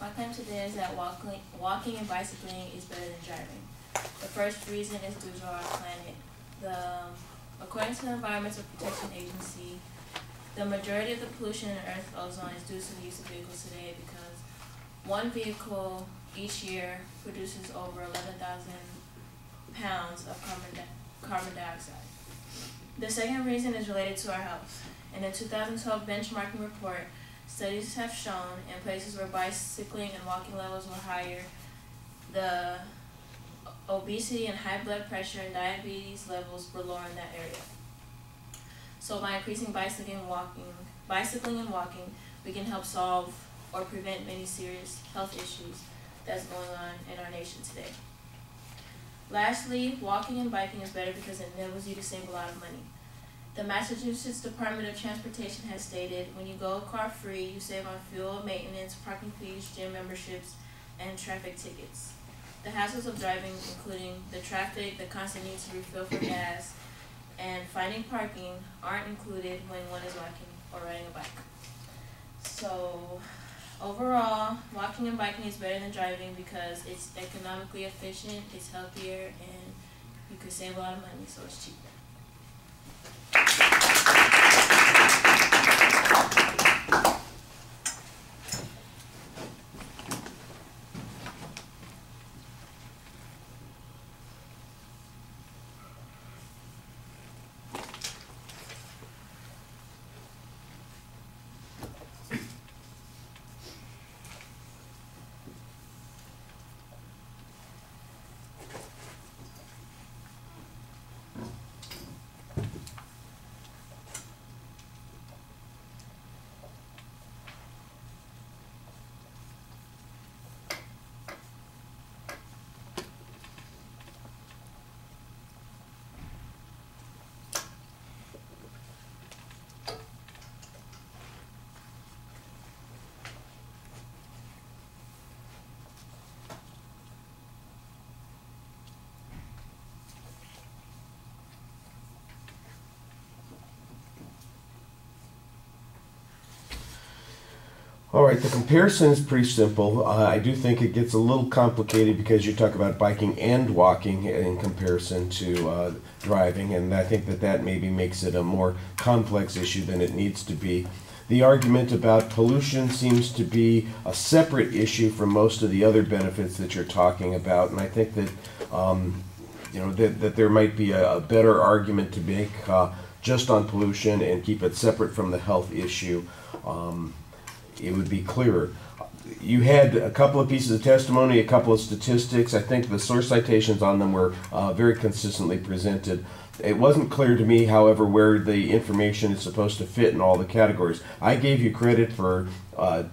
My claim today is that walking and bicycling is better than driving. The first reason is due to our planet. According to the Environmental Protection Agency, the majority of the pollution in Earth's ozone is due to the use of vehicles today, because one vehicle each year produces over 11,000 pounds of carbon dioxide. The second reason is related to our health. In a 2012 benchmarking report, studies have shown in places where bicycling and walking levels were higher, the obesity and high blood pressure and diabetes levels were lower in that area. So by increasing bicycling and walking, we can help solve or prevent many serious health issues that's going on in our nation today. Lastly, walking and biking is better because it enables you to save a lot of money. The Massachusetts Department of Transportation has stated, when you go car-free, you save on fuel, maintenance, parking fees, gym memberships, and traffic tickets. The hassles of driving, including the traffic, the constant need to refill for gas, and finding parking, aren't included when one is walking or riding a bike. So, overall, walking and biking is better than driving because it's economically efficient, it's healthier, and you can save a lot of money, so it's cheaper. All right, the comparison is pretty simple. I do think it gets a little complicated because you talk about biking and walking in comparison to driving, and I think that maybe makes it a more complex issue than it needs to be. The argument about pollution seems to be a separate issue from most of the other benefits that you're talking about, and I think that that there might be a better argument to make just on pollution and keep it separate from the health issue. It would be clearer. You had a couple of pieces of testimony, a couple of statistics. I think the source citations on them were very consistently presented. It wasn't clear to me, however, where the information is supposed to fit in all the categories. I gave you credit for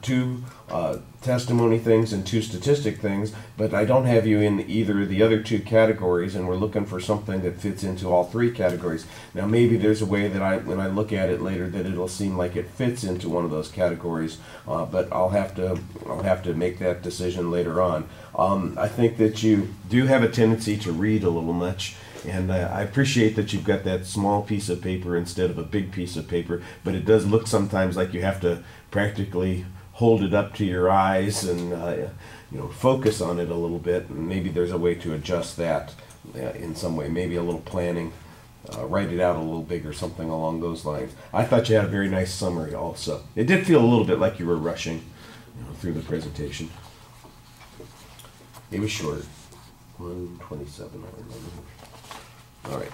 two testimony things and two statistic things, but I don't have you in either of the other two categories, and we're looking for something that fits into all three categories. Now, maybe there's a way that when I look at it later, that it'll seem like it fits into one of those categories, but I'll have to make that decision later on. I think that you do have a tendency to read a little much. And I appreciate that you've got that small piece of paper instead of a big piece of paper, but it does look sometimes like you have to practically hold it up to your eyes and focus on it a little bit. And maybe there's a way to adjust that in some way, maybe a little planning, write it out a little big or something along those lines. I thought you had a very nice summary also. It did feel a little bit like you were rushing through the presentation. It was short, 1:27, I remember. All right.